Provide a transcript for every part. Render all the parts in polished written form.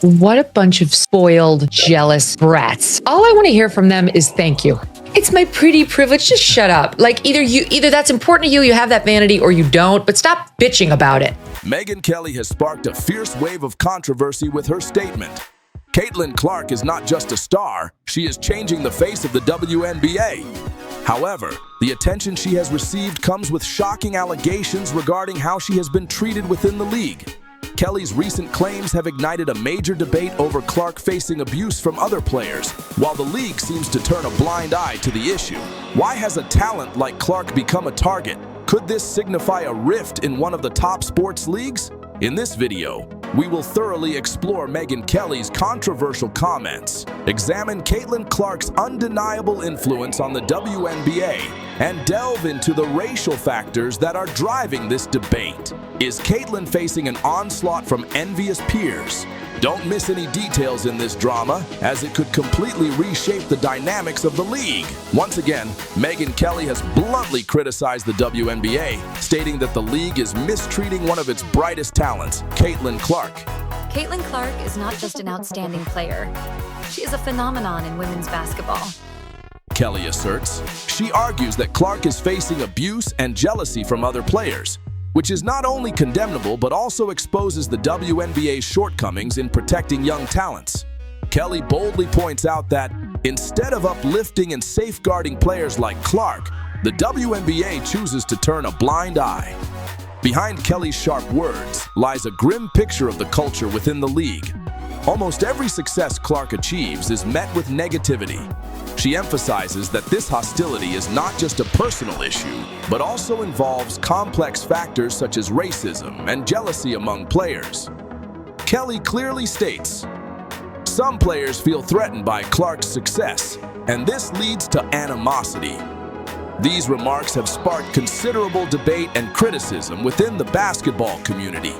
What a bunch of spoiled, jealous brats. All I want to hear from them is thank you. It's my pretty privilege. Just shut up. Like either that's important to you have that vanity, or you don't, but stop bitching about it. Megyn Kelly has sparked a fierce wave of controversy with her statement. Caitlin Clark is not just a star, she is changing the face of the WNBA. However, the attention she has received comes with shocking allegations regarding how she has been treated within the league. Kelly's recent claims have ignited a major debate over Clark facing abuse from other players, while the league seems to turn a blind eye to the issue. Why has a talent like Clark become a target? Could this signify a rift in one of the top sports leagues? In this video, we will thoroughly explore Megyn Kelly's controversial comments, examine Caitlin Clark's undeniable influence on the WNBA, and delve into the racial factors that are driving this debate. Is Caitlin facing an onslaught from envious peers? Don't miss any details in this drama, as it could completely reshape the dynamics of the league. Once again, Megyn Kelly has bluntly criticized the WNBA, stating that the league is mistreating one of its brightest talents, Caitlin Clark. Caitlin Clark is not just an outstanding player. She is a phenomenon in women's basketball. Kelly asserts. She argues that Clark is facing abuse and jealousy from other players, which is not only condemnable but also exposes the WNBA's shortcomings in protecting young talents. Kelly boldly points out that, instead of uplifting and safeguarding players like Clark, the WNBA chooses to turn a blind eye. Behind Kelly's sharp words lies a grim picture of the culture within the league. Almost every success Clark achieves is met with negativity. She emphasizes that this hostility is not just a personal issue, but also involves complex factors such as racism and jealousy among players. Kelly clearly states, some players feel threatened by Clark's success, and this leads to animosity. These remarks have sparked considerable debate and criticism within the basketball community.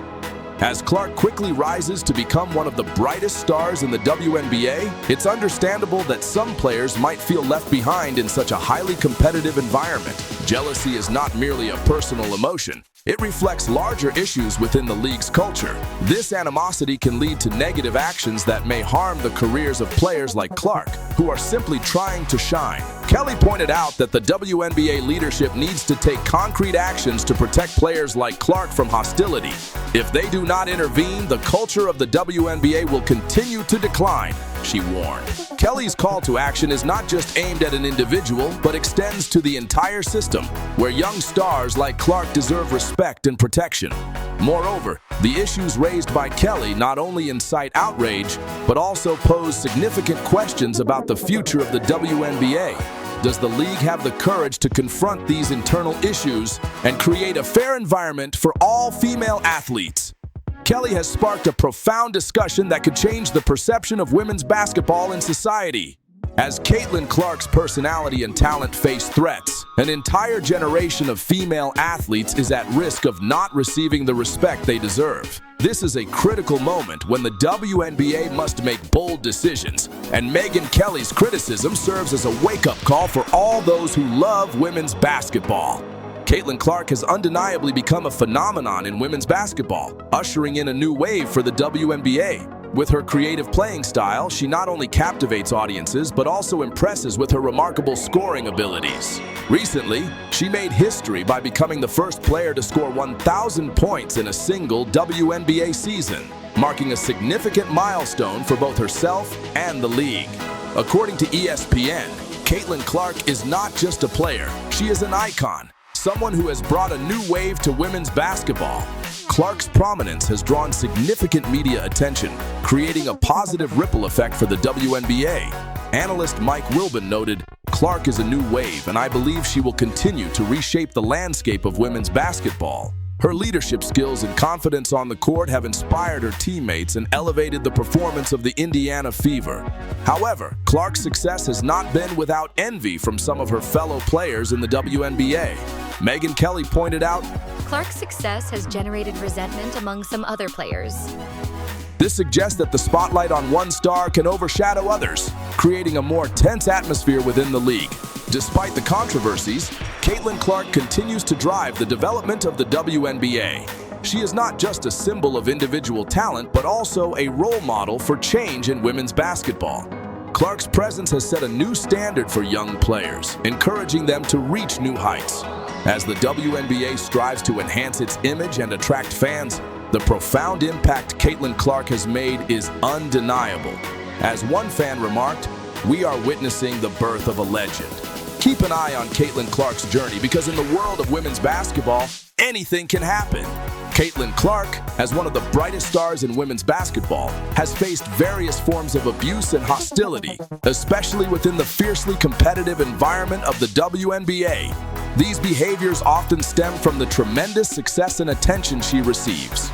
As Clark quickly rises to become one of the brightest stars in the WNBA, it's understandable that some players might feel left behind in such a highly competitive environment. Jealousy is not merely a personal emotion. It reflects larger issues within the league's culture. This animosity can lead to negative actions that may harm the careers of players like Clark, who are simply trying to shine. Kelly pointed out that the WNBA leadership needs to take concrete actions to protect players like Clark from hostility. If they do not intervene, the culture of the WNBA will continue to decline, she warned. Kelly's call to action is not just aimed at an individual, but extends to the entire system, where young stars like Clark deserve respect and protection. Moreover, the issues raised by Kelly not only incite outrage, but also pose significant questions about the future of the WNBA. Does the league have the courage to confront these internal issues and create a fair environment for all female athletes? Kelly has sparked a profound discussion that could change the perception of women's basketball in society. As Caitlin Clark's personality and talent face threats, an entire generation of female athletes is at risk of not receiving the respect they deserve. This is a critical moment when the WNBA must make bold decisions, and Megyn Kelly's criticism serves as a wake-up call for all those who love women's basketball. Caitlin Clark has undeniably become a phenomenon in women's basketball, ushering in a new wave for the WNBA. With her creative playing style, she not only captivates audiences, but also impresses with her remarkable scoring abilities. Recently, she made history by becoming the first player to score 1,000 points in a single WNBA season, marking a significant milestone for both herself and the league. According to ESPN, Caitlin Clark is not just a player, she is an icon, someone who has brought a new wave to women's basketball. Clark's prominence has drawn significant media attention, creating a positive ripple effect for the WNBA. Analyst Mike Wilbon noted, "Clark is a new wave, and I believe she will continue to reshape the landscape of women's basketball. Her leadership skills and confidence on the court have inspired her teammates and elevated the performance of the Indiana Fever." However, Clark's success has not been without envy from some of her fellow players in the WNBA. Megyn Kelly pointed out, Clark's success has generated resentment among some other players. "This suggests that the spotlight on one star can overshadow others, creating a more tense atmosphere within the league." Despite the controversies, Caitlin Clark continues to drive the development of the WNBA. She is not just a symbol of individual talent, but also a role model for change in women's basketball. Clark's presence has set a new standard for young players, encouraging them to reach new heights. As the WNBA strives to enhance its image and attract fans, the profound impact Caitlin Clark has made is undeniable. As one fan remarked, "We are witnessing the birth of a legend." Keep an eye on Caitlin Clark's journey, because in the world of women's basketball, anything can happen. Caitlin Clark, as one of the brightest stars in women's basketball, has faced various forms of abuse and hostility, especially within the fiercely competitive environment of the WNBA. These behaviors often stem from the tremendous success and attention she receives.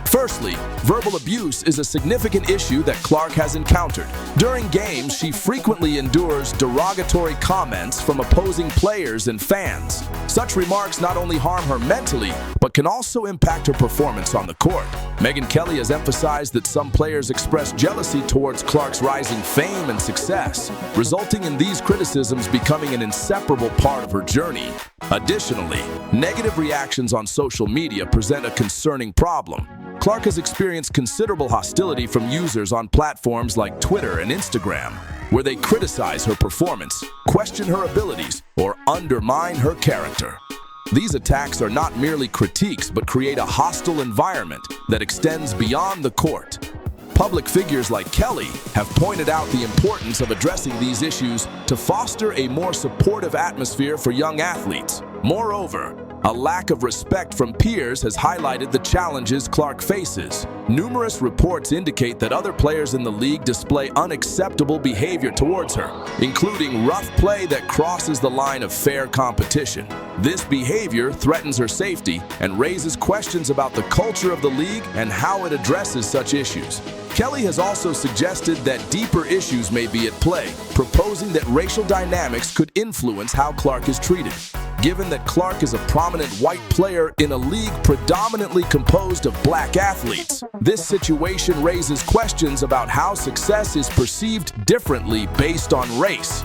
Firstly, verbal abuse is a significant issue that Clark has encountered. During games, she frequently endures derogatory comments from opposing players and fans. Such remarks not only harm her mentally, but can also impact her performance on the court. Megyn Kelly has emphasized that some players express jealousy towards Clark's rising fame and success, resulting in these criticisms becoming an inseparable part of her journey. Additionally, negative reactions on social media present a concerning problem. Clark has experienced considerable hostility from users on platforms like Twitter and Instagram, where they criticize her performance, question her abilities, or undermine her character. These attacks are not merely critiques, but create a hostile environment that extends beyond the court. Public figures like Kelly have pointed out the importance of addressing these issues to foster a more supportive atmosphere for young athletes. Moreover, a lack of respect from peers has highlighted the challenges Clark faces. Numerous reports indicate that other players in the league display unacceptable behavior towards her, including rough play that crosses the line of fair competition. This behavior threatens her safety and raises questions about the culture of the league and how it addresses such issues. Kelly has also suggested that deeper issues may be at play, proposing that racial dynamics could influence how Clark is treated. Given that Clark is a prominent white player in a league predominantly composed of black athletes, this situation raises questions about how success is perceived differently based on race.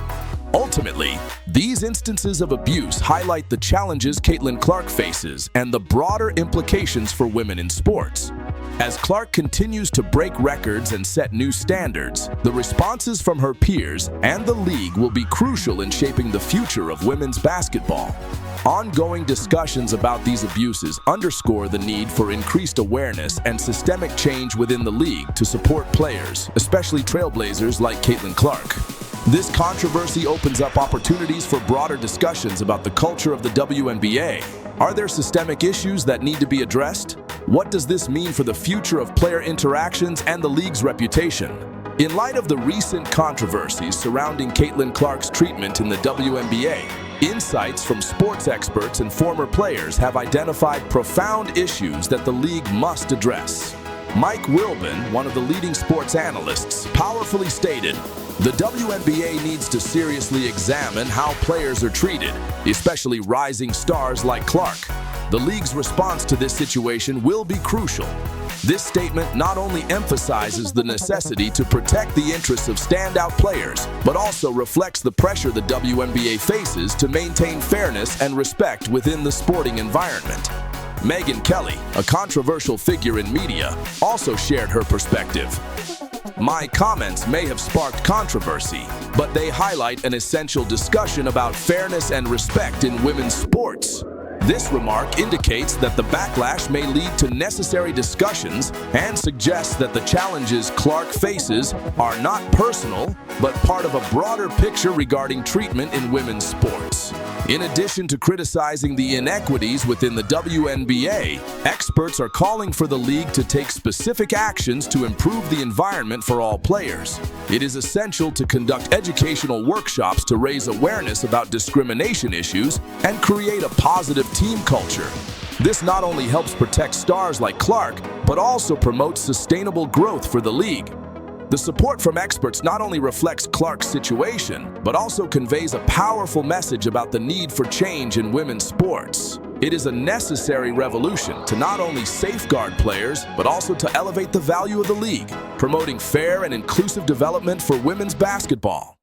Ultimately, these instances of abuse highlight the challenges Caitlin Clark faces and the broader implications for women in sports. As Clark continues to break records and set new standards, the responses from her peers and the league will be crucial in shaping the future of women's basketball. Ongoing discussions about these abuses underscore the need for increased awareness and systemic change within the league to support players, especially trailblazers like Caitlin Clark. This controversy opens up opportunities for broader discussions about the culture of the WNBA. Are there systemic issues that need to be addressed? What does this mean for the future of player interactions and the league's reputation? In light of the recent controversies surrounding Caitlin Clark's treatment in the WNBA, insights from sports experts and former players have identified profound issues that the league must address. Mike Wilbon, one of the leading sports analysts, powerfully stated, "The WNBA needs to seriously examine how players are treated, especially rising stars like Clark. The league's response to this situation will be crucial." This statement not only emphasizes the necessity to protect the interests of standout players, but also reflects the pressure the WNBA faces to maintain fairness and respect within the sporting environment. Megyn Kelly, a controversial figure in media, also shared her perspective. "My comments may have sparked controversy, but they highlight an essential discussion about fairness and respect in women's sports." This remark indicates that the backlash may lead to necessary discussions and suggests that the challenges Clark faces are not personal, but part of a broader picture regarding treatment in women's sports. In addition to criticizing the inequities within the WNBA, experts are calling for the league to take specific actions to improve the environment for all players. It is essential to conduct educational workshops to raise awareness about discrimination issues and create a positive team culture. This not only helps protect stars like Clark, but also promotes sustainable growth for the league. The support from experts not only reflects Clark's situation, but also conveys a powerful message about the need for change in women's sports. It is a necessary revolution to not only safeguard players, but also to elevate the value of the league, promoting fair and inclusive development for women's basketball.